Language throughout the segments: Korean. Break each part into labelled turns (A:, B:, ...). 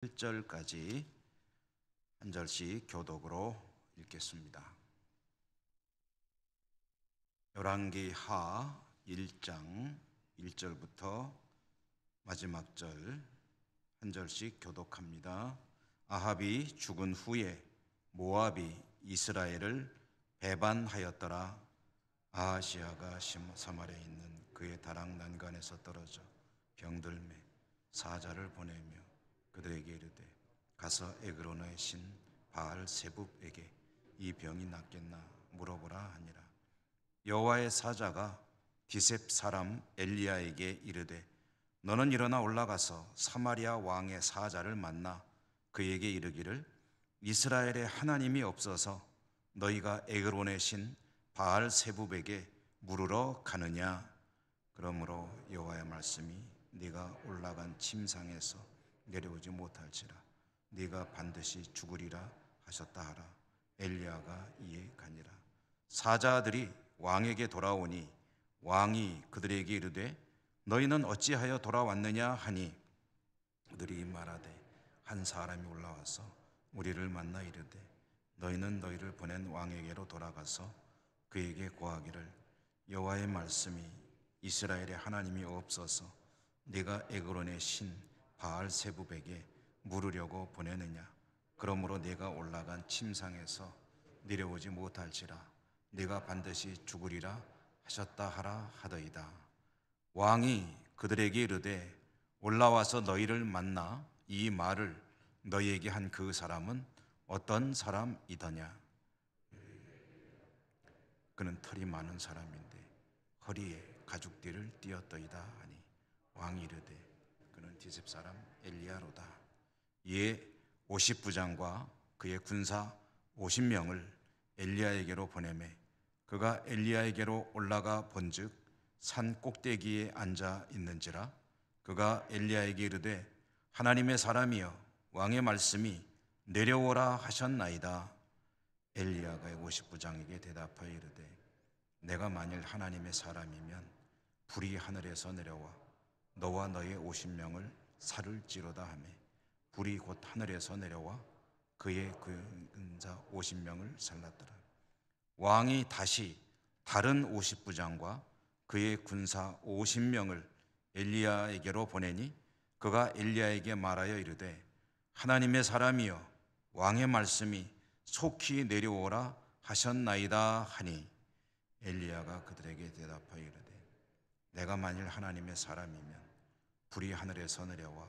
A: 1절까지 한 절씩 교독으로 읽겠습니다. 열왕기 하 1장 1절부터 마지막 절 한 절씩 교독합니다. 아합이 죽은 후에 모압이 이스라엘을 배반하였더라. 아하시아가 사마리아에 있는 그의 다락 난간에서 떨어져 병들매 사자를 보내며 그들에게 이르되 가서 에그론의 신 바알 세붑에게 이 병이 낫겠나 물어보라 하니라. 여호와의 사자가 디셉 사람 엘리야에게 이르되 너는 일어나 올라가서 사마리아 왕의 사자를 만나 그에게 이르기를 이스라엘에 하나님이 없어서 너희가 에그론의 신 바알 세붑에게 물으러 가느냐. 그러므로 여호와의 말씀이 네가 올라간 침상에서 내려오지 못할지라 네가 반드시 죽으리라 하셨다 하라. 엘리야가 이에 가니라. 사자들이 왕에게 돌아오니 왕이 그들에게 이르되 너희는 어찌하여 돌아왔느냐 하니 그들이 말하되 한 사람이 올라와서 우리를 만나 이르되 너희는 너희를 보낸 왕에게로 돌아가서 그에게 고하기를 여호와의 말씀이 이스라엘에 하나님이 없어서 네가 에그론의 신 바알 세붑에게 물으려고 보내느냐. 그러므로 네가 올라간 침상에서 내려오지 못할지라 네가 반드시 죽으리라 하셨다 하라 하더이다. 왕이 그들에게 이르되 올라와서 너희를 만나 이 말을 너희에게 한 그 사람은 어떤 사람이더냐. 그는 털이 많은 사람인데 허리에 가죽띠를 띠었더이다 하니 왕이 이르되 그는 디셉 사람 엘리야로다. 이에 50부장과 그의 군사 50명을 엘리야에게로 보내매 그가 엘리야에게로 올라가 본즉 산 꼭대기에 앉아 있는지라. 그가 엘리야에게 이르되 하나님의 사람이여 왕의 말씀이 내려오라 하셨나이다. 엘리야가 50부장에게 대답하여 이르되 내가 만일 하나님의 사람이면 불이 하늘에서 내려와 너와 너의 50명을 살을지로다 하매 불이 곧 하늘에서 내려와 그의 군사 50명을 살랐더라. 왕이 다시 다른 50부장과 그의 군사 50명을 엘리야에게로 보내니 그가 엘리야에게 말하여 이르되 하나님의 사람이여 왕의 말씀이 속히 내려오라 하셨나이다 하니 엘리야가 그들에게 대답하여 이르되 내가 만일 하나님의 사람이면 불이 하늘에서 내려와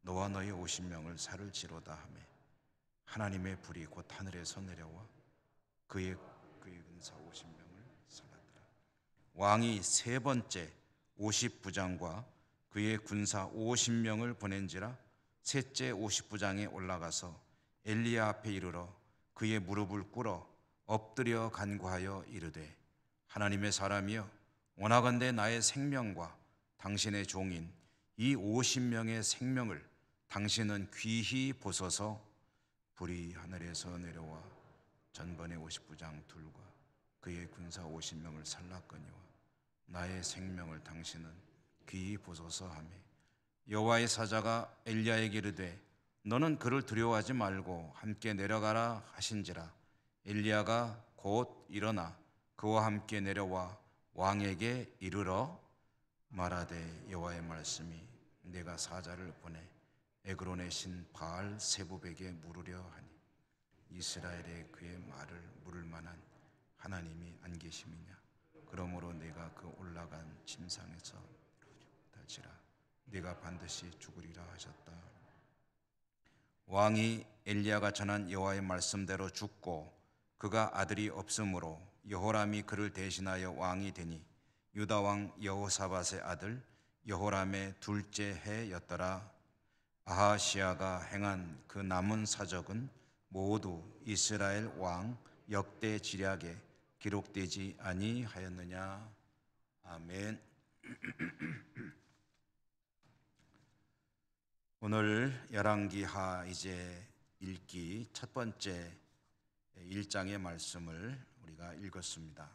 A: 너와 너의 50명을 살을지로다 하매 하나님의 불이 곧 하늘에서 내려와 그의 군사 50명을 살랐더라. 왕이 세 번째 50부장과 그의 군사 50명을 보낸지라. 셋째 50부장에 올라가서 엘리야 앞에 이르러 그의 무릎을 꿇어 엎드려 간구하여 이르되 하나님의 사람이여 원하건대 나의 생명과 당신의 종인 이 50명의 생명을 당신은 귀히 보소서. 불이 하늘에서 내려와 전번의 50부장 둘과 그의 군사 50명을 살랐거니와 나의 생명을 당신은 귀히 보소서 하며 여호와의 사자가 엘리야에게 이르되 너는 그를 두려워하지 말고 함께 내려가라 하신지라. 엘리야가 곧 일어나 그와 함께 내려와 왕에게 이르러 말하되 여호와의 말씀이 내가 사자를 보내 에그론의 신 바알 세붑에게 물으려 하니 이스라엘에 그의 말을 물을 만한 하나님이 안 계심이냐. 그러므로 내가 그 올라간 침상에서 달지라 네가 반드시 죽으리라 하셨다. 왕이 엘리야가 전한 여호와의 말씀대로 죽고 그가 아들이 없으므로 여호람이 그를 대신하여 왕이 되니 유다 왕 여호사밧의 아들 여호람의 둘째 해였더라. 아하시아가 행한 그 남은 사적은 모두 이스라엘 왕 역대 지략에 기록되지 아니하였느냐. 아멘. 오늘 열왕기하 이제 읽기 첫 번째 1장의 말씀을 우리가 읽었습니다.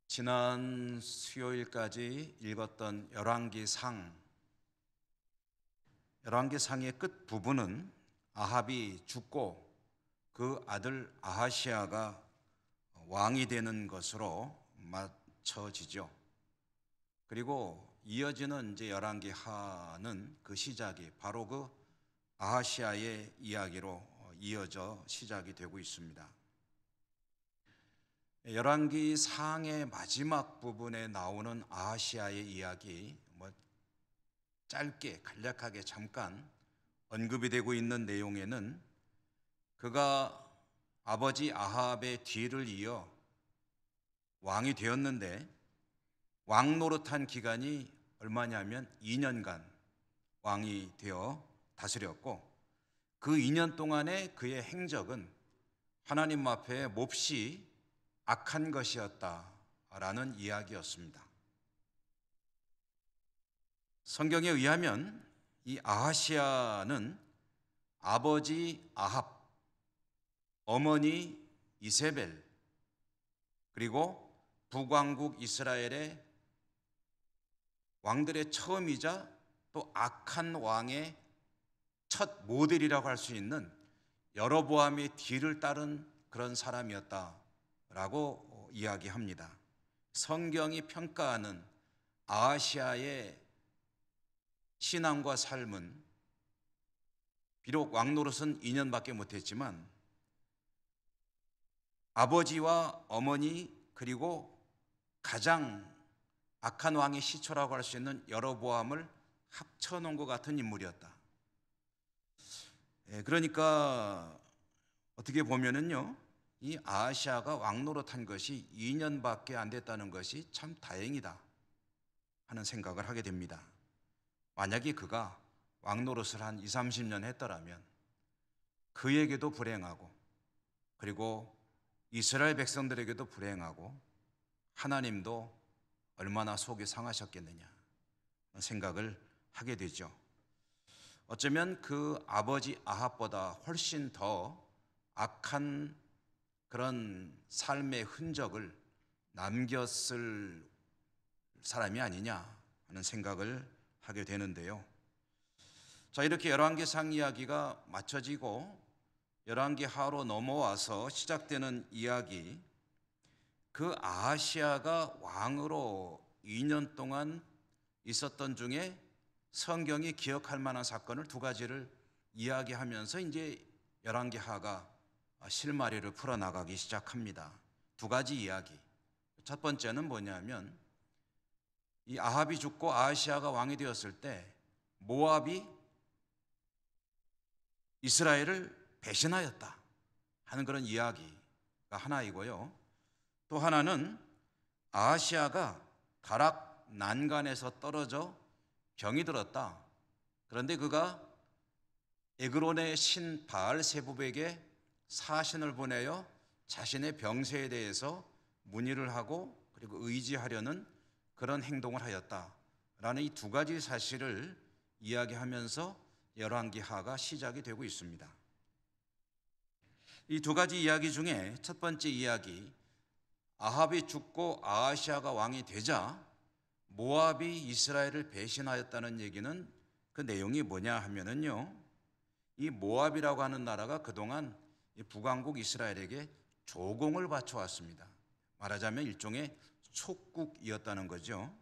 A: 지난 수요일까지 읽었던 열왕기상 열왕기상의 끝 부분은 아합이 죽고 그 아들 아하시아가 왕이 되는 것으로 맞춰지죠. 그리고 이어지는 이제 열왕기하는 그 시작이 바로 그 아하시아의 이야기로 이어져 시작이 되고 있습니다. 열왕기상의 마지막 부분에 나오는 아하시아의 이야기, 짧게 간략하게 잠깐 언급이 되고 있는 내용에는 그가 아버지 아합의 뒤를 이어 왕이 되었는데 왕 노릇한 기간이 얼마냐면 2년간 왕이 되어 다스렸고, 그 2년 동안의 그의 행적은 하나님 앞에 몹시 악한 것이었다라는 이야기였습니다. 성경에 의하면 이 아하시아는 아버지 아합, 어머니 이세벨, 그리고 북왕국 이스라엘의 왕들의 처음이자 또 악한 왕의 첫 모델이라고 할 수 있는 여로보암의 뒤를 따른 그런 사람이었다라고 이야기합니다. 성경이 평가하는 아하시아의 신앙과 삶은 비록 왕노릇은 2년밖에 못했지만 아버지와 어머니 그리고 가장 악한 왕의 시초라고 할 수 있는 여로보암을 합쳐놓은 것 같은 인물이었다. 그러니까 어떻게 보면은요, 이 아하시아가 왕노릇한 것이 2년밖에 안 됐다는 것이 참 다행이다 하는 생각을 하게 됩니다. 만약에 그가 왕노릇을 한 20, 30년 했더라면 그에게도 불행하고 그리고 이스라엘 백성들에게도 불행하고 하나님도 얼마나 속이 상하셨겠느냐 생각을 하게 되죠. 어쩌면 그 아버지 아합보다 훨씬 더 악한 그런 삶의 흔적을 남겼을 사람이 아니냐 하는 생각을 하게 되는데요. 자, 이렇게 열왕기상 이야기가 맞춰지고 열왕기하로 넘어와서 시작되는 이야기, 그 아하시아가 왕으로 2년 동안 있었던 중에 성경이 기억할 만한 사건을 두 가지를 이야기하면서 이제 열왕기하가 실마리를 풀어나가기 시작합니다. 두 가지 이야기. 첫 번째는 뭐냐면 이 아합이 죽고 아하시아가 왕이 되었을 때 모압이 이스라엘을 배신하였다 하는 그런 이야기가 하나이고요. 또 하나는 아하시아가 가락 난간에서 떨어져 병이 들었다. 그런데 그가 에그론의 신 바알세붑에게 사신을 보내어 자신의 병세에 대해서 문의를 하고 그리고 의지하려는 그런 행동을 하였다라는 이 두 가지 사실을 이야기하면서 열왕기하가 시작이 되고 있습니다. 이 두 가지 이야기 중에 첫 번째 이야기, 아합이 죽고 아하시아가 왕이 되자 모압이 이스라엘을 배신하였다는 얘기는 그 내용이 뭐냐 하면은요, 이 모압이라고 하는 나라가 그동안 북왕국 이스라엘에게 조공을 바쳐왔습니다. 말하자면 일종의 속국이었다는 거죠.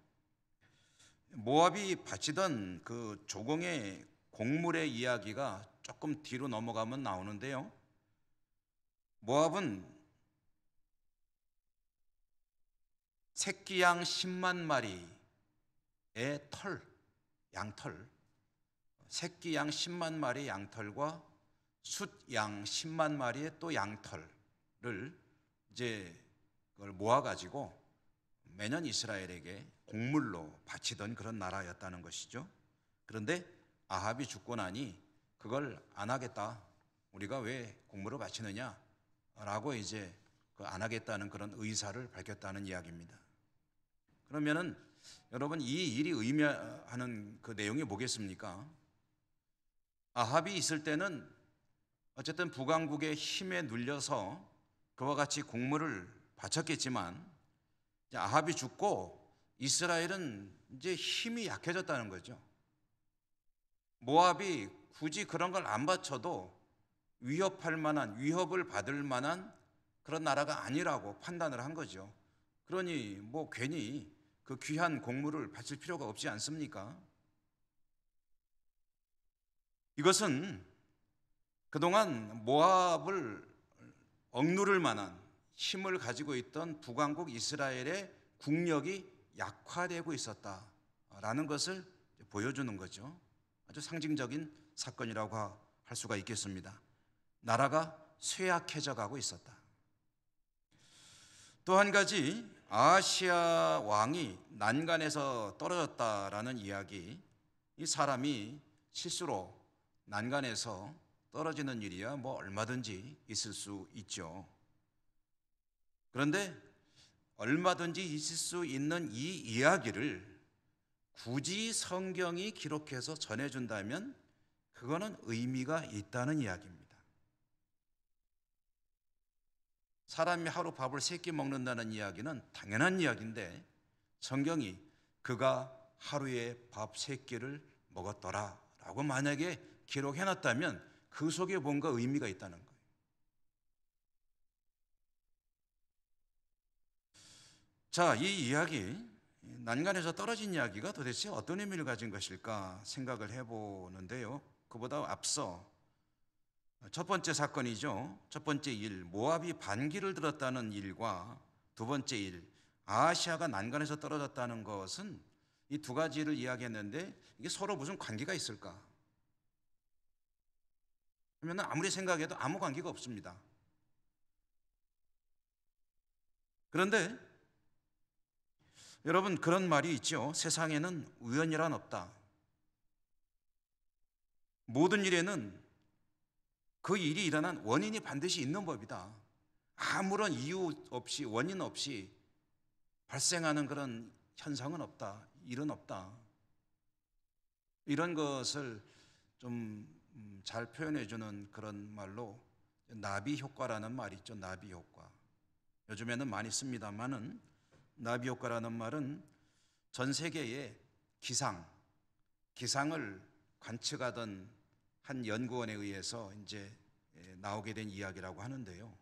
A: 모압이 바치던 그 조공의 곡물의 이야기가 조금 뒤로 넘어가면 나오는데요, 모압은 새끼 양 10만 마리의 털, 양털, 새끼 양 10만 마리의 양털과 숫양 10만 마리의 또 양털을 이제 그걸 모아가지고 매년 이스라엘에게 곡물로 바치던 그런 나라였다는 것이죠. 그런데 아합이 죽고 나니 그걸 안 하겠다, 우리가 왜 곡물을 바치느냐 라고 이제 안 하겠다는 그런 의사를 밝혔다는 이야기입니다. 그러면은 여러분, 이 일이 의미하는 그 내용이 뭐겠습니까? 아합이 있을 때는 어쨌든 북왕국의 힘에 눌려서 그와 같이 곡물을 바쳤겠지만, 아합이 죽고 이스라엘은 이제 힘이 약해졌다는 거죠. 모압이 굳이 그런 걸 안 바쳐도 위협을 받을 만한 그런 나라가 아니라고 판단을 한 거죠. 그러니 뭐 괜히 그 귀한 곡물을 바칠 필요가 없지 않습니까? 이것은 그동안 모압을 억누를 만한 힘을 가지고 있던 북왕국 이스라엘의 국력이 약화되고 있었다라는 것을 보여주는 거죠. 아주 상징적인 사건이라고 할 수가 있겠습니다. 나라가 쇠약해져 가고 있었다. 또 한 가지, 아하시아 왕이 난간에서 떨어졌다라는 이야기. 이 사람이 실수로 난간에서 떨어지는 일이야 뭐 얼마든지 있을 수 있죠. 그런데 얼마든지 있을 수 있는 이 이야기를 굳이 성경이 기록해서 전해준다면 그거는 의미가 있다는 이야기입니다. 사람이 하루 밥을 3끼 먹는다는 이야기는 당연한 이야기인데 성경이 그가 하루에 밥 3끼를 먹었더라 라고 만약에 기록해놨다면 그 속에 뭔가 의미가 있다는 거예요. 자, 이 이야기, 난간에서 떨어진 이야기가 도대체 어떤 의미를 가진 것일까 생각을 해보는데요. 그보다 앞서 첫 번째 사건이죠. 첫 번째 일, 모압이 반기를 들었다는 일과 두 번째 일, 아하시아가 난간에서 떨어졌다는 것은 이 두 가지를 이야기했는데 이게 서로 무슨 관계가 있을까? 그러면 아무리 생각해도 아무 관계가 없습니다. 그런데 여러분, 그런 말이 있죠. 세상에는 우연이란 없다. 모든 일에는 그 일이 일어난 원인이 반드시 있는 법이다. 아무런 이유 없이, 원인 없이 발생하는 그런 현상은 없다. 일은 없다. 이런 것을 좀 잘 표현해 주는 그런 말로 나비 효과라는 말이 있죠. 나비 효과. 요즘에는 많이 씁니다만은 나비 효과라는 말은 전 세계의 기상을 관측하던 한 연구원에 의해서 이제 나오게 된 이야기라고 하는데요.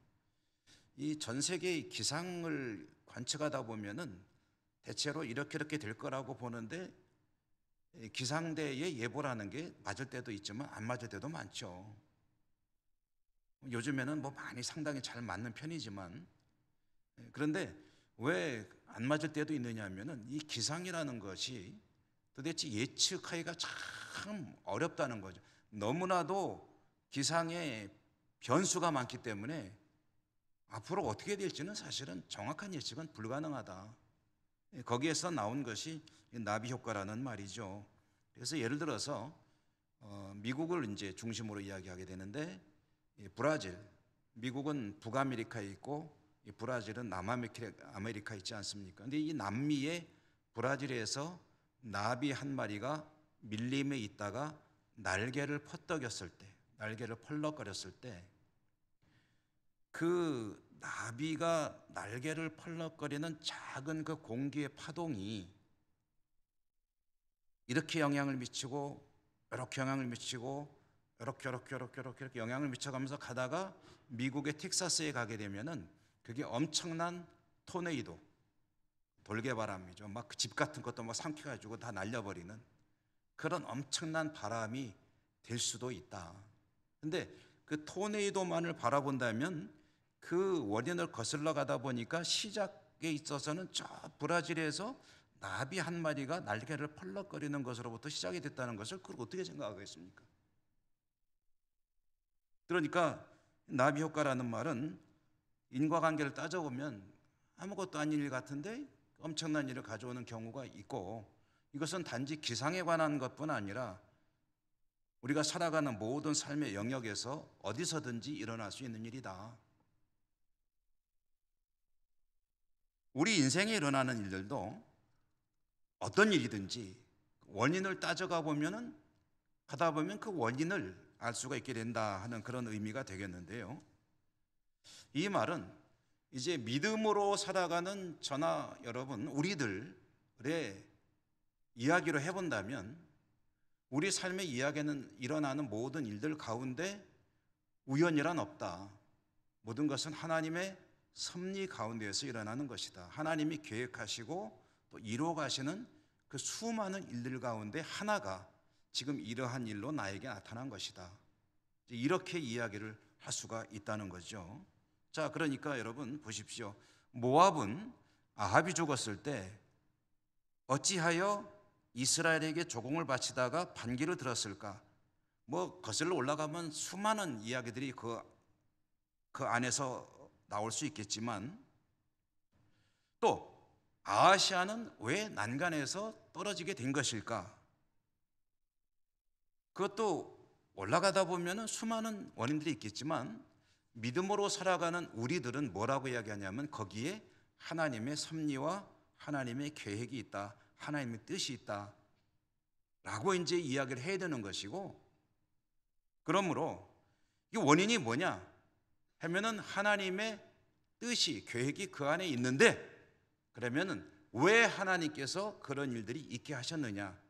A: 이 전 세계의 기상을 관측하다 보면은 대체로 이렇게 될 거라고 보는데 기상대의 예보라는 게 맞을 때도 있지만 안 맞을 때도 많죠. 요즘에는 뭐 많이 상당히 잘 맞는 편이지만 그런데 왜 안 맞을 때도 있느냐 하면은 이 기상이라는 것이 도대체 예측하기가 참 어렵다는 거죠. 너무나도 기상에 변수가 많기 때문에 앞으로 어떻게 될지는 사실은 정확한 예측은 불가능하다. 거기에서 나온 것이 나비 효과라는 말이죠. 그래서 예를 들어서 미국을 이제 중심으로 이야기하게 되는데 브라질, 미국은 북아메리카에 있고 브라질은 남아메리카에 있지 않습니까? 근데 이 남미의 브라질에서 나비 한 마리가 밀림에 있다가 날개를 펄럭거렸을 때 그 나비가 날개를 펄럭거리는 작은 그 공기의 파동이 이렇게 영향을 미치고 이렇게 영향을 미치고 이렇게 영향을 미쳐가면서 가다가 미국의 텍사스에 가게 되면은 그게 엄청난 토네이도, 돌개바람이죠. 막 집 같은 것도 막 삼켜가지고 다 날려버리는 그런 엄청난 바람이 될 수도 있다. 근데 그 토네이도만을 바라본다면 그 원인을 거슬러 가다 보니까 시작에 있어서는 저 브라질에서 나비 한 마리가 날개를 펄럭거리는 것으로부터 시작이 됐다는 것을 그걸 어떻게 생각하겠습니까? 그러니까 나비 효과라는 말은 인과관계를 따져보면 아무것도 아닌 일 같은데 엄청난 일을 가져오는 경우가 있고 이것은 단지 기상에 관한 것뿐 아니라 우리가 살아가는 모든 삶의 영역에서 어디서든지 일어날 수 있는 일이다. 우리 인생에 일어나는 일들도 어떤 일이든지 원인을 따져가 보면은 하다 보면 그 원인을 알 수가 있게 된다 하는 그런 의미가 되겠는데요. 이 말은 이제 믿음으로 살아가는 저나 여러분 우리들의 이야기로 해본다면 우리 삶의 이야기는 일어나는 모든 일들 가운데 우연이란 없다. 모든 것은 하나님의 섭리 가운데에서 일어나는 것이다. 하나님이 계획하시고 또 이루어 가시는 그 수많은 일들 가운데 하나가 지금 이러한 일로 나에게 나타난 것이다. 이렇게 이야기를 할 수가 있다는 거죠. 자, 그러니까 여러분 보십시오. 모압은 아합이 죽었을 때 어찌하여 이스라엘에게 조공을 바치다가 반기를 들었을까? 뭐 거슬러 올라가면 수많은 이야기들이 그 안에서 나올 수 있겠지만, 또 아하시아는 왜 난간에서 떨어지게 된 것일까? 그것도 올라가다 보면 수많은 원인들이 있겠지만, 믿음으로 살아가는 우리들은 뭐라고 이야기하냐면 거기에 하나님의 섭리와 하나님의 계획이 있다, 하나님의 뜻이 있다 라고 이제 이야기를 해야 되는 것이고, 그러므로 이 원인이 뭐냐 하면은 하나님의 뜻이, 계획이 그 안에 있는데, 그러면은 왜 하나님께서 그런 일들이 있게 하셨느냐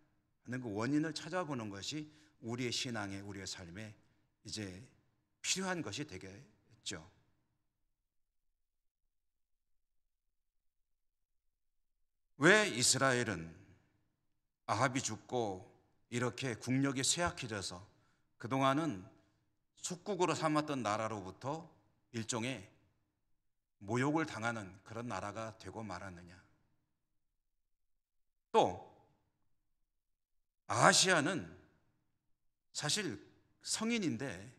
A: 하는 그 원인을 찾아보는 것이 우리의 신앙에, 우리의 삶에 이제 필요한 것이 되겠죠. 왜 이스라엘은 아합이 죽고 이렇게 국력이 쇠약해져서 그동안은 속국으로 삼았던 나라로부터 일종의 모욕을 당하는 그런 나라가 되고 말았느냐? 또 아하시아는 사실 성인인데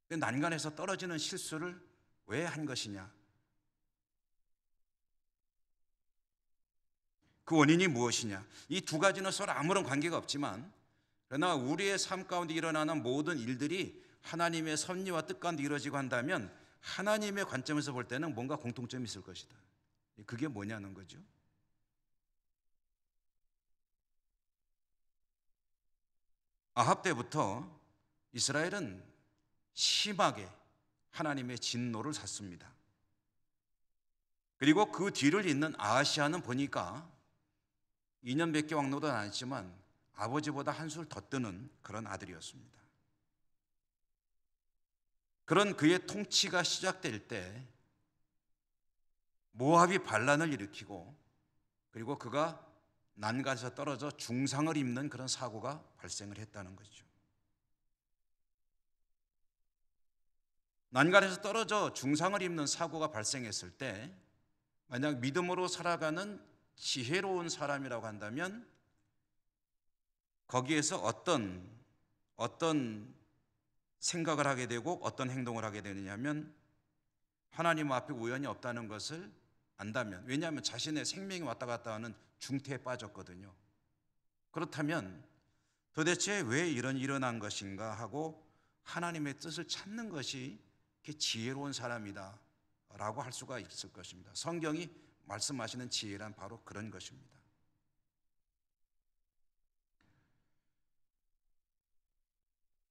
A: 난간에서 떨어지는 실수를 왜 한 것이냐? 그 원인이 무엇이냐? 이 두 가지는 서로 아무런 관계가 없지만, 그러나 우리의 삶 가운데 일어나는 모든 일들이 하나님의 섭리와 뜻 가운데 이루어지고 한다면 하나님의 관점에서 볼 때는 뭔가 공통점이 있을 것이다. 그게 뭐냐는 거죠. 아합 때부터 이스라엘은 심하게 하나님의 진노를 샀습니다. 그리고 그 뒤를 잇는 아하시아는 보니까 2년밖에 왕노도 안 했지만 아버지보다 한술 더 뜨는 그런 아들이었습니다. 그런 그의 통치가 시작될 때 모압이 반란을 일으키고, 그리고 그가 난간에서 떨어져 중상을 입는 그런 사고가 발생을 했다는 거죠. 난간에서 떨어져 중상을 입는 사고가 발생했을 때 만약 믿음으로 살아가는 지혜로운 사람이라고 한다면 거기에서 어떤 생각을 하게 되고 어떤 행동을 하게 되느냐면 하나님 앞에 우연이 없다는 것을 안다면, 왜냐하면 자신의 생명이 왔다 갔다 하는 중태에 빠졌거든요. 그렇다면 도대체 왜 이런 일어난 것인가 하고 하나님의 뜻을 찾는 것이 지혜로운 사람이다 라고 할 수가 있을 것입니다. 성경이 말씀하시는 지혜란 바로 그런 것입니다.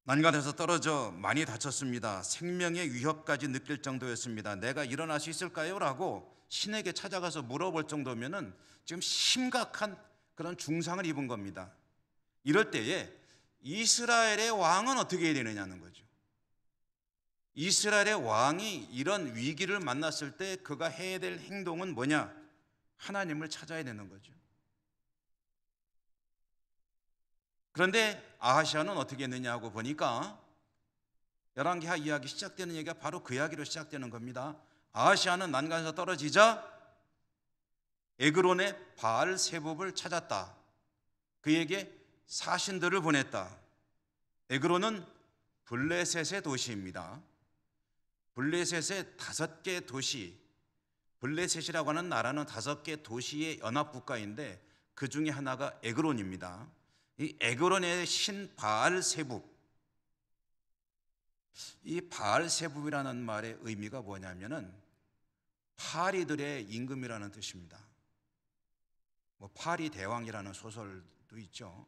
A: 난간에서 떨어져 많이 다쳤습니다. 생명의 위협까지 느낄 정도였습니다. 내가 일어날 수 있을까요? 라고 신에게 찾아가서 물어볼 정도면은 지금 심각한 그런 중상을 입은 겁니다. 이럴 때에 이스라엘의 왕은 어떻게 해야 되느냐는 거죠. 이스라엘의 왕이 이런 위기를 만났을 때 그가 해야 될 행동은 뭐냐? 하나님을 찾아야 되는 거죠. 그런데 아하시아는 어떻게 했느냐고 보니까 열왕기하 이야기 시작되는 얘기가 바로 그 이야기로 시작되는 겁니다. 아하시아는 난간에서 떨어지자 에그론의 바알세붑을 찾았다. 그에게 사신들을 보냈다. 에그론은 블레셋의 도시입니다. 블레셋의 5개 도시, 블레셋이라고 하는 나라는 5개 도시의 연합국가인데 그 중에 하나가 에그론입니다. 이 에그론의 신 바알세붑, 이 바알세붑이라는 말의 의미가 뭐냐면은 파리들의 임금이라는 뜻입니다. 뭐 파리 대왕이라는 소설도 있죠.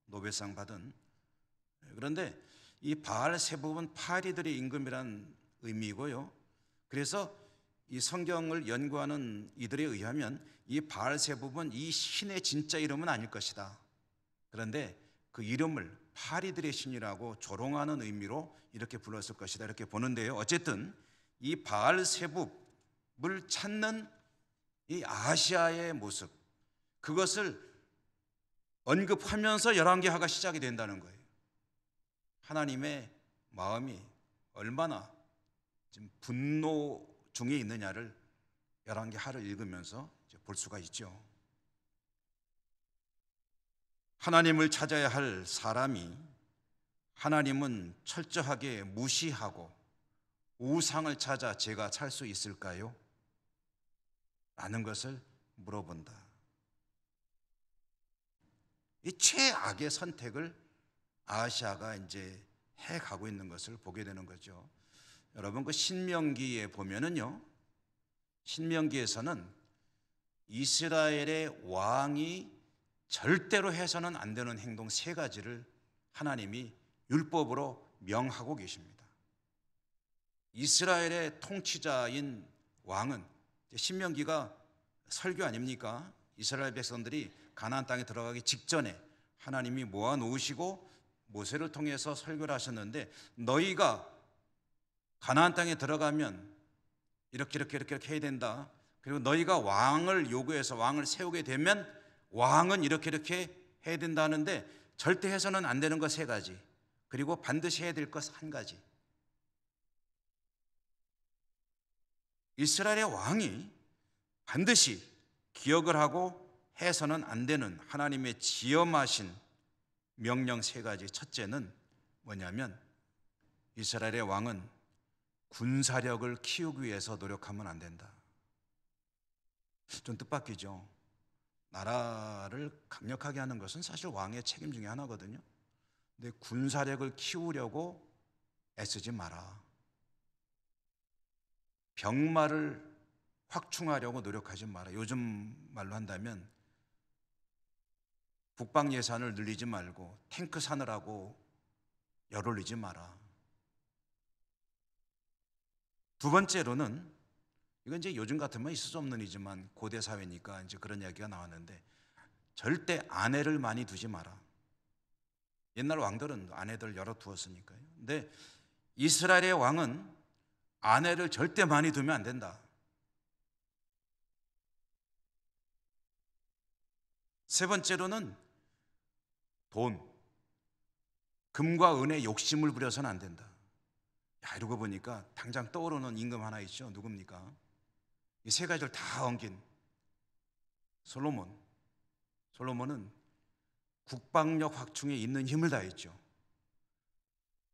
A: 노벨상 받은. 그런데 이 바알세붑은 파리들의 임금이라는 의미이고요. 그래서 이 성경을 연구하는 이들에 의하면 이 바알세붑은 이 신의 진짜 이름은 아닐 것이다. 그런데 그 이름을 파리들의 신이라고 조롱하는 의미로 이렇게 불렀을 것이다, 이렇게 보는데요. 어쨌든 이 바알세붑을 찾는 이 아시아의 모습, 그것을 언급하면서 열왕기하가 시작이 된다는 거예요. 하나님의 마음이 얼마나 지금 분노 중에 있느냐를 열왕기하를 읽으면서 볼 수가 있죠. 하나님을 찾아야 할 사람이 하나님은 철저하게 무시하고 우상을 찾아 제가 살 수 있을까요? 라는 것을 물어본다. 이 최악의 선택을 아하시아가 이제 해가고 있는 것을 보게 되는 거죠. 여러분, 그 신명기에 보면은요, 신명기에서는 이스라엘의 왕이 절대로 해서는 안 되는 행동 3가지를 하나님이 율법으로 명하고 계십니다. 이스라엘의 통치자인 왕은, 신명기가 설교 아닙니까? 이스라엘 백성들이 가나안 땅에 들어가기 직전에 하나님이 모아놓으시고 모세를 통해서 설교를 하셨는데, 너희가 가나안 땅에 들어가면 이렇게 해야 된다. 그리고 너희가 왕을 요구해서 왕을 세우게 되면 왕은 이렇게 해야 된다 하는데, 절대 해서는 안 되는 것 3가지, 그리고 반드시 해야 될 것 1가지. 이스라엘의 왕이 반드시 기억을 하고 해서는 안 되는 하나님의 지엄하신 명령 3가지. 첫째는 뭐냐면, 이스라엘의 왕은 군사력을 키우기 위해서 노력하면 안 된다. 좀 뜻밖이죠. 나라를 강력하게 하는 것은 사실 왕의 책임 중에 하나거든요. 근데 군사력을 키우려고 애쓰지 마라. 병마를 확충하려고 노력하지 마라. 요즘 말로 한다면 국방 예산을 늘리지 말고 탱크 사느라고 열 올리지 마라. 2번째로는, 이건 이제 요즘 같으면 있을 수 없는 일이지만 고대 사회니까 이제 그런 이야기가 나왔는데, 절대 아내를 많이 두지 마라. 옛날 왕들은 아내들 여러 두었으니까요. 근데 이스라엘의 왕은 아내를 절대 많이 두면 안 된다. 3번째로는 돈, 금과 은에 욕심을 부려서는 안 된다. 야, 이러고 보니까 당장 떠오르는 임금 하나 있죠. 누굽니까? 이 3가지를 다 엉긴 솔로몬은 국방력 확충에 있는 힘을 다했죠.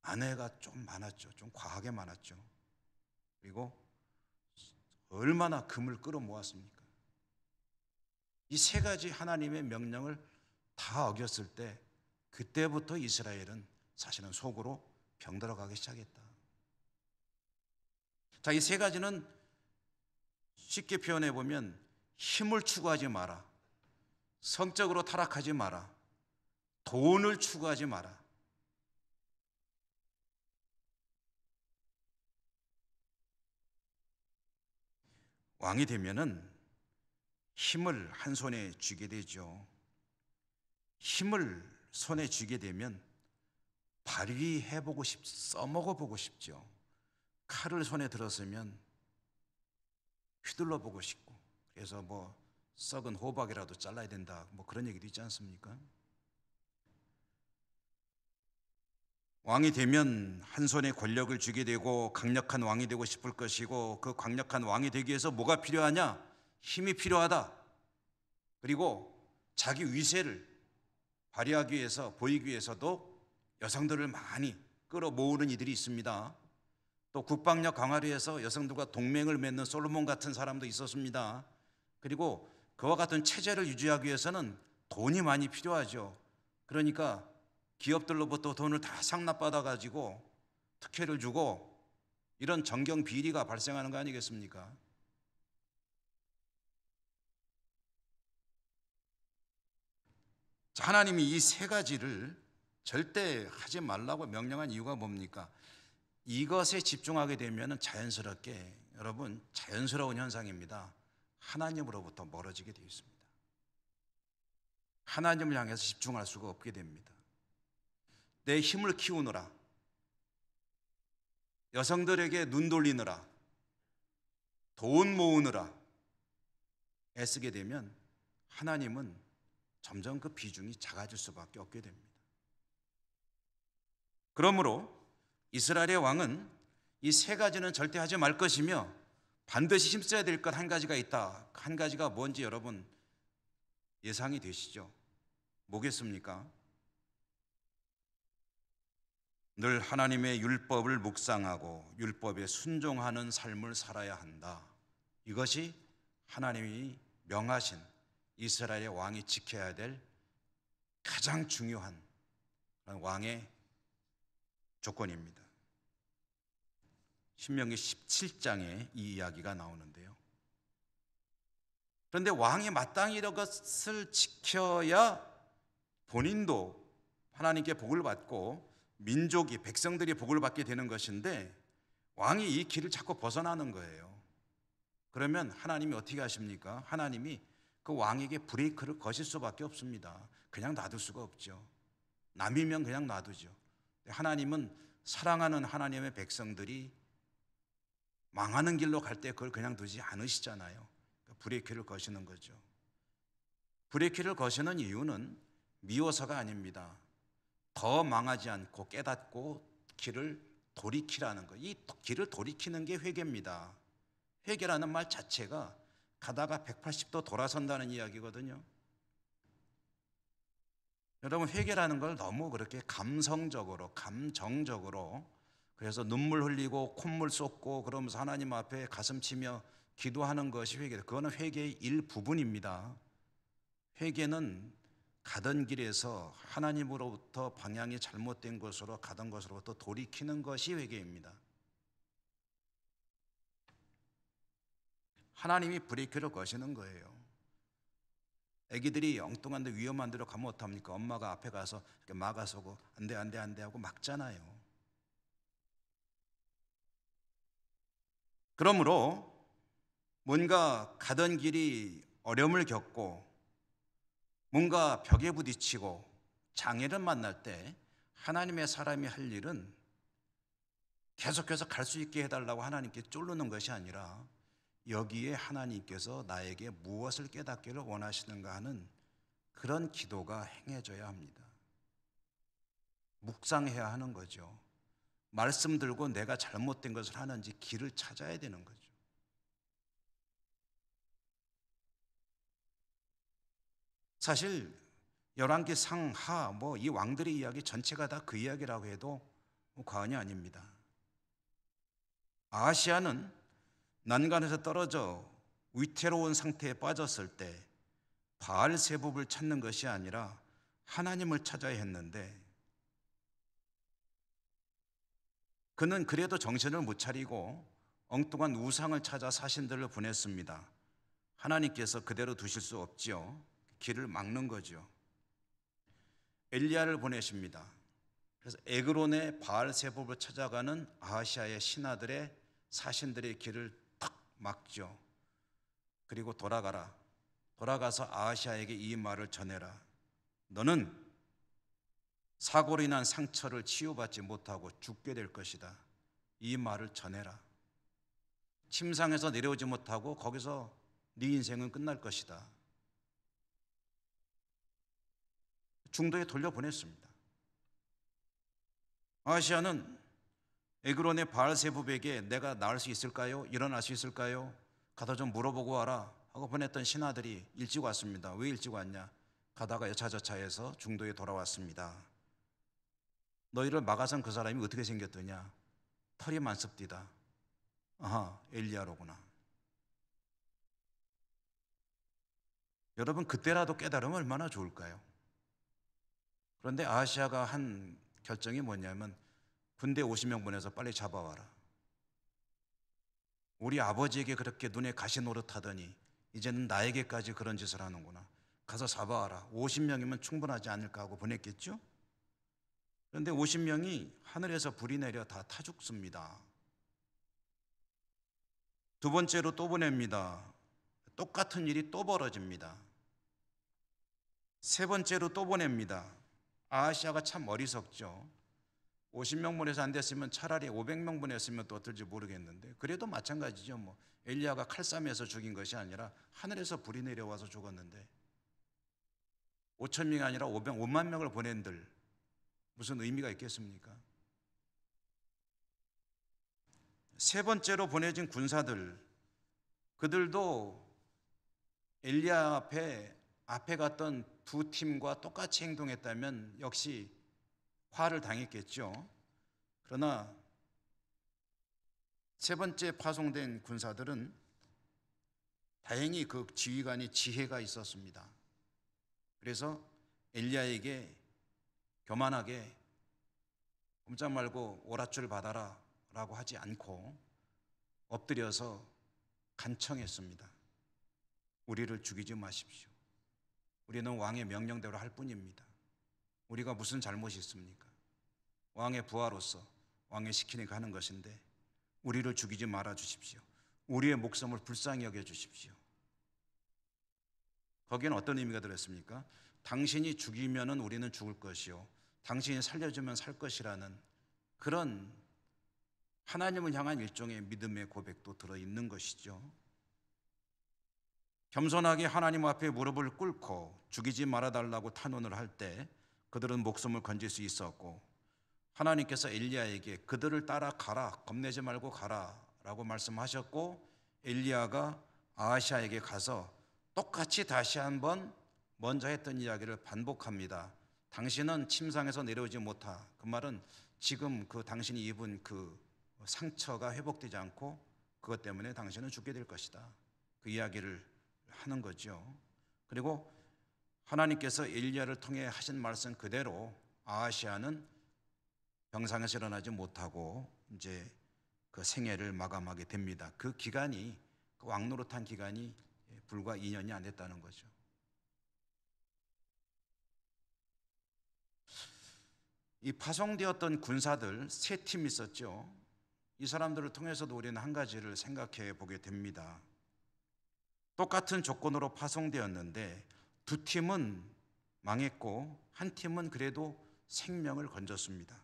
A: 아내가 좀 많았죠. 좀 과하게 많았죠. 그리고 얼마나 금을 끌어모았습니까? 이 3가지 하나님의 명령을 다 어겼을 때, 그때부터 이스라엘은 사실은 속으로 병들어가기 시작했다. 자, 이 3가지는 쉽게 표현해 보면, 힘을 추구하지 마라, 성적으로 타락하지 마라, 돈을 추구하지 마라. 왕이 되면은 힘을 한 손에 쥐게 되죠. 힘을 손에 쥐게 되면 발휘해보고 써먹어보고 싶죠. 칼을 손에 들었으면 휘둘러보고 싶고, 그래서 뭐 썩은 호박이라도 잘라야 된다, 뭐 그런 얘기도 있지 않습니까? 왕이 되면 한 손에 권력을 쥐게 되고 강력한 왕이 되고 싶을 것이고, 그 강력한 왕이 되기 위해서 뭐가 필요하냐? 힘이 필요하다. 그리고 자기 위세를 발휘하기 위해서, 보이기 위해서도 여성들을 많이 끌어모으는 이들이 있습니다. 또 국방력 강화를 위해서 여성들과 동맹을 맺는 솔로몬 같은 사람도 있었습니다. 그리고 그와 같은 체제를 유지하기 위해서는 돈이 많이 필요하죠. 그러니까 기업들로부터 돈을 다 상납받아 가지고 특혜를 주고, 이런 정경 비리가 발생하는 거 아니겠습니까? 하나님이 이 3가지를 절대 하지 말라고 명령한 이유가 뭡니까? 이것에 집중하게 되면 자연스럽게, 여러분, 자연스러운 현상입니다. 하나님으로부터 멀어지게 되어 있습니다. 하나님을 향해서 집중할 수가 없게 됩니다. 내 힘을 키우느라, 여성들에게 눈 돌리느라, 돈 모으느라 애쓰게 되면 하나님은 점점 그 비중이 작아질 수밖에 없게 됩니다. 그러므로 이스라엘의 왕은 이 세 가지는 절대 하지 말 것이며 반드시 힘써야 될 것 한 가지가 있다. 한 가지가 뭔지 여러분 예상이 되시죠? 뭐겠습니까? 늘 하나님의 율법을 묵상하고 율법에 순종하는 삶을 살아야 한다. 이것이 하나님이 명하신 이스라엘의 왕이 지켜야 될 가장 중요한 왕의 조건입니다. 신명기 17장에 이 이야기가 나오는데요. 그런데 왕이 마땅히 이것을 지켜야 본인도 하나님께 복을 받고 민족이, 백성들이 복을 받게 되는 것인데 왕이 이 길을 자꾸 벗어나는 거예요. 그러면 하나님이 어떻게 하십니까? 하나님이 그 왕에게 브레이크를 거실 수밖에 없습니다. 그냥 놔둘 수가 없죠. 남이면 그냥 놔두죠. 하나님은 사랑하는 하나님의 백성들이 망하는 길로 갈 때 그걸 그냥 두지 않으시잖아요. 브레이크를 거시는 거죠. 브레이크를 거시는 이유는 미워서가 아닙니다. 더 망하지 않고 깨닫고 길을 돌이키라는 거. 이 길을 돌이키는 게 회개입니다. 회개라는 말 자체가 가다가 180도 돌아선다는 이야기거든요. 여러분, 회개라는 걸 너무 그렇게 감성적으로, 감정적으로, 그래서 눈물 흘리고 콧물 쏟고 그러면서 하나님 앞에 가슴 치며 기도하는 것이 회개. 그거는 회개의 일부분입니다. 회개는 가던 길에서 하나님으로부터 방향이 잘못된 것으로 가던 것으로부터 돌이키는 것이 회개입니다. 하나님이 브레이크를 거시는 거예요. 애기들이 엉뚱한 데 위험한 데로 가면 어떡합니까? 엄마가 앞에 가서 이렇게 막아서고 안 돼 하고 막잖아요. 그러므로 뭔가 가던 길이 어려움을 겪고 뭔가 벽에 부딪히고 장애를 만날 때 하나님의 사람이 할 일은 계속해서 갈 수 있게 해달라고 하나님께 쫄르는 것이 아니라 여기에 하나님께서 나에게 무엇을 깨닫기를 원하시는가 하는 그런 기도가 행해져야 합니다. 묵상해야 하는 거죠. 말씀 들고 내가 잘못된 것을 하는지 길을 찾아야 되는 거죠. 사실 열왕기 상하 이 왕들의 이야기 전체가 다 그 이야기라고 해도 과언이 아닙니다. 아하시아는 난간에서 떨어져 위태로운 상태에 빠졌을 때 바알세붑을 찾는 것이 아니라 하나님을 찾아야 했는데 그는 그래도 정신을 못 차리고 엉뚱한 우상을 찾아 사신들을 보냈습니다. 하나님께서 그대로 두실 수 없지요. 길을 막는 거죠. 엘리야를 보내십니다. 그래서 에그론의 바알세붑을 찾아가는 아하시아의 신하들의 사신들의 길을 탁 막죠. 그리고 돌아가서 아하시아에게 이 말을 전해라. 너는 사고로 인한 상처를 치유받지 못하고 죽게 될 것이다. 이 말을 전해라. 침상에서 내려오지 못하고 거기서 네 인생은 끝날 것이다. 중도에 돌려보냈습니다. 아하시아는 에그론의 바알세붑에게 내가 나을 수 있을까요? 일어날 수 있을까요? 가서 좀 물어보고 와라 하고 보냈던 신하들이 일찍 왔습니다. 왜 일찍 왔냐? 가다가 여차저차해서 중도에 돌아왔습니다. 너희를 막아선 그 사람이 어떻게 생겼더냐? 털이 많습디다. 아하, 엘리야로구나. 여러분, 그때라도 깨달으면 얼마나 좋을까요? 그런데 아하시아가 한 결정이 뭐냐면 군대 50명 보내서 빨리 잡아와라. 우리 아버지에게 그렇게 눈에 가시 노릇하더니 이제는 나에게까지 그런 짓을 하는구나. 가서 잡아와라. 50명이면 충분하지 않을까 하고 보냈겠죠? 그런데 50명이 하늘에서 불이 내려 다 타 죽습니다. 두 번째로 또 보냅니다. 똑같은 일이 또 벌어집니다. 세 번째로 또 보냅니다. 아하시아가 참 어리석죠. 50명분에서 안 됐으면 차라리 500명분 했으면 또 어떨지 모르겠는데, 그래도 마찬가지죠. 뭐 엘리야가 칼싸움에서 죽인 것이 아니라 하늘에서 불이 내려와서 죽었는데 5천 명이 아니라 5만 명을 보낸들 무슨 의미가 있겠습니까? 세 번째로 보내진 군사들, 그들도 엘리야 앞에 갔던 두 팀과 똑같이 행동했다면 역시 화를 당했겠죠. 그러나 세 번째 파송된 군사들은 다행히 그 지휘관이 지혜가 있었습니다. 그래서 엘리야에게 교만하게 꼼짝 말고 오랏줄 받아라 라고 하지 않고 엎드려서 간청했습니다. 우리를 죽이지 마십시오. 우리는 왕의 명령대로 할 뿐입니다. 우리가 무슨 잘못이 있습니까? 왕의 부하로서 왕의 시키니까 하는 것인데 우리를 죽이지 말아 주십시오. 우리의 목숨을 불쌍히 여겨 주십시오. 거기에는 어떤 의미가 들었습니까? 당신이 죽이면은 우리는 죽을 것이요, 당신이 살려주면 살 것이라는 그런 하나님을 향한 일종의 믿음의 고백도 들어있는 것이죠. 겸손하게 하나님 앞에 무릎을 꿇고 죽이지 말아달라고 탄원을 할 때 그들은 목숨을 건질 수 있었고, 하나님께서 엘리야에게 그들을 따라 가라, 겁내지 말고 가라 라고 말씀하셨고, 엘리야가 아하시아에게 가서 똑같이 다시 한번 먼저 했던 이야기를 반복합니다. 당신은 침상에서 내려오지 못하. 그 말은 지금 그 당신이 입은 그 상처가 회복되지 않고 그것 때문에 당신은 죽게 될 것이다. 그 이야기를 하는 거죠. 그리고 하나님께서 엘리야를 통해 하신 말씀 그대로 아하시아는 병상에서 일어나지 못하고 이제 그 생애를 마감하게 됩니다. 그 기간이, 그 왕노릇한 기간이 불과 2년이 안 됐다는 거죠. 이 파송되었던 군사들 세 팀 있었죠. 이 사람들을 통해서도 우리는 한 가지를 생각해 보게 됩니다. 똑같은 조건으로 파송되었는데 두 팀은 망했고 한 팀은 그래도 생명을 건졌습니다.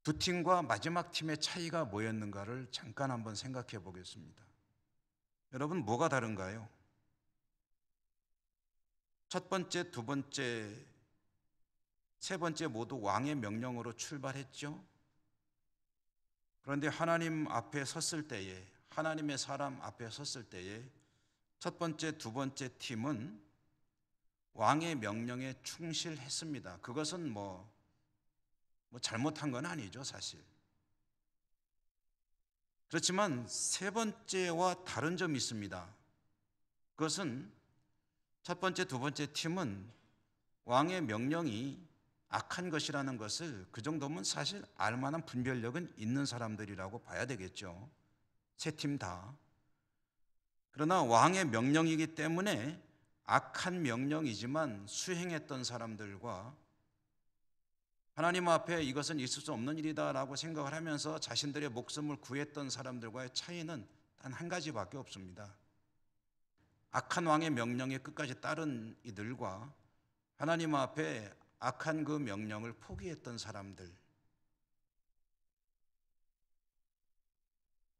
A: 두 팀과 마지막 팀의 차이가 뭐였는가를 잠깐 한번 생각해 보겠습니다. 여러분, 뭐가 다른가요? 첫 번째, 두 번째, 세 번째 모두 왕의 명령으로 출발했죠. 그런데 하나님 앞에 섰을 때에, 하나님의 사람 앞에 섰을 때에 첫 번째, 두 번째 팀은 왕의 명령에 충실했습니다. 그것은 뭐 잘못한 건 아니죠, 사실. 그렇지만 세 번째와 다른 점이 있습니다. 그것은 첫 번째, 두 번째 팀은 왕의 명령이 악한 것이라는 것을 그 정도면 사실 알만한 분별력은 있는 사람들이라고 봐야 되겠죠. 세 팀 다. 그러나 왕의 명령이기 때문에 악한 명령이지만 수행했던 사람들과 하나님 앞에 이것은 있을 수 없는 일이다라고 생각을 하면서 자신들의 목숨을 구했던 사람들과의 차이는 단 한 가지밖에 없습니다. 악한 왕의 명령에 끝까지 따른 이들과 하나님 앞에 악한 그 명령을 포기했던 사람들.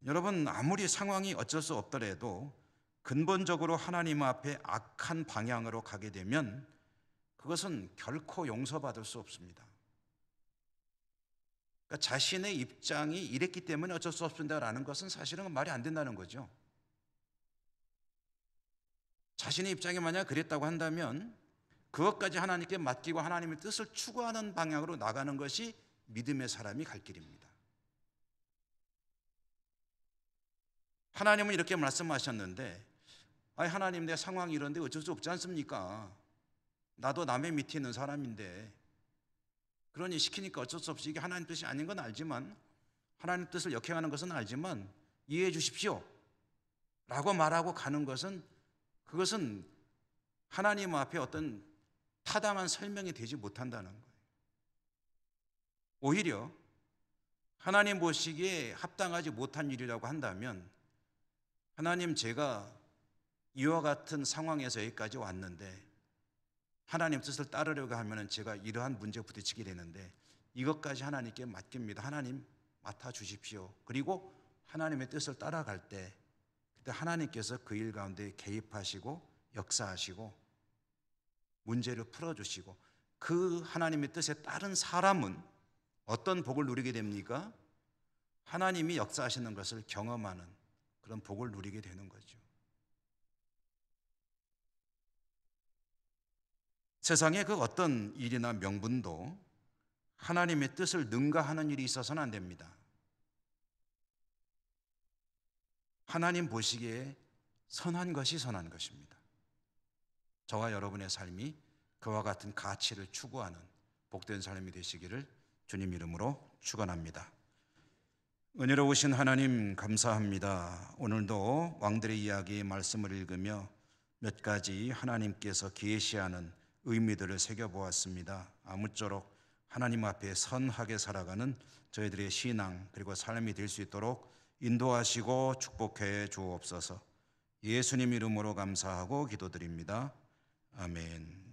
A: 여러분, 아무리 상황이 어쩔 수 없더라도 근본적으로 하나님 앞에 악한 방향으로 가게 되면 그것은 결코 용서받을 수 없습니다. 그러니까 자신의 입장이 이랬기 때문에 어쩔 수 없습니다라는 것은 사실은 말이 안 된다는 거죠. 자신의 입장이 만약 그랬다고 한다면 그것까지 하나님께 맡기고 하나님의 뜻을 추구하는 방향으로 나가는 것이 믿음의 사람이 갈 길입니다. 하나님은 이렇게 말씀하셨는데, 아니 하나님, 내 상황이 이런데 어쩔 수 없지 않습니까? 나도 남의 밑에 있는 사람인데, 그러니 시키니까 어쩔 수 없이 이게 하나님 뜻이 아닌 건 알지만, 하나님 뜻을 역행하는 것은 알지만 이해해 주십시오 라고 말하고 가는 것은, 그것은 하나님 앞에 어떤 타당한 설명이 되지 못한다는 거예요. 오히려 하나님 보시기에 합당하지 못한 일이라고 한다면, 하나님, 제가 이와 같은 상황에서 여기까지 왔는데 하나님 뜻을 따르려고 하면 제가 이러한 문제에 부딪히게 되는데 이것까지 하나님께 맡깁니다. 하나님 맡아 주십시오. 그리고 하나님의 뜻을 따라갈 때 그때 하나님께서 그 일 가운데 개입하시고 역사하시고 문제를 풀어주시고 그 하나님의 뜻에 따른 사람은 어떤 복을 누리게 됩니까? 하나님이 역사하시는 것을 경험하는 그런 복을 누리게 되는 거죠. 세상에 그 어떤 일이나 명분도 하나님의 뜻을 능가하는 일이 있어서는 안 됩니다. 하나님 보시기에 선한 것이 선한 것입니다. 저와 여러분의 삶이 그와 같은 가치를 추구하는 복된 삶이 되시기를 주님 이름으로 축원합니다. 은혜로우신 하나님 감사합니다. 오늘도 왕들의 이야기 말씀을 읽으며 몇 가지 하나님께서 계시하는 의미들을 새겨보았습니다. 아무쪼록 하나님 앞에 선하게 살아가는 저희들의 신앙 그리고 삶이 될 수 있도록 인도하시고 축복해 주옵소서. 예수님 이름으로 감사하고 기도드립니다. 아멘.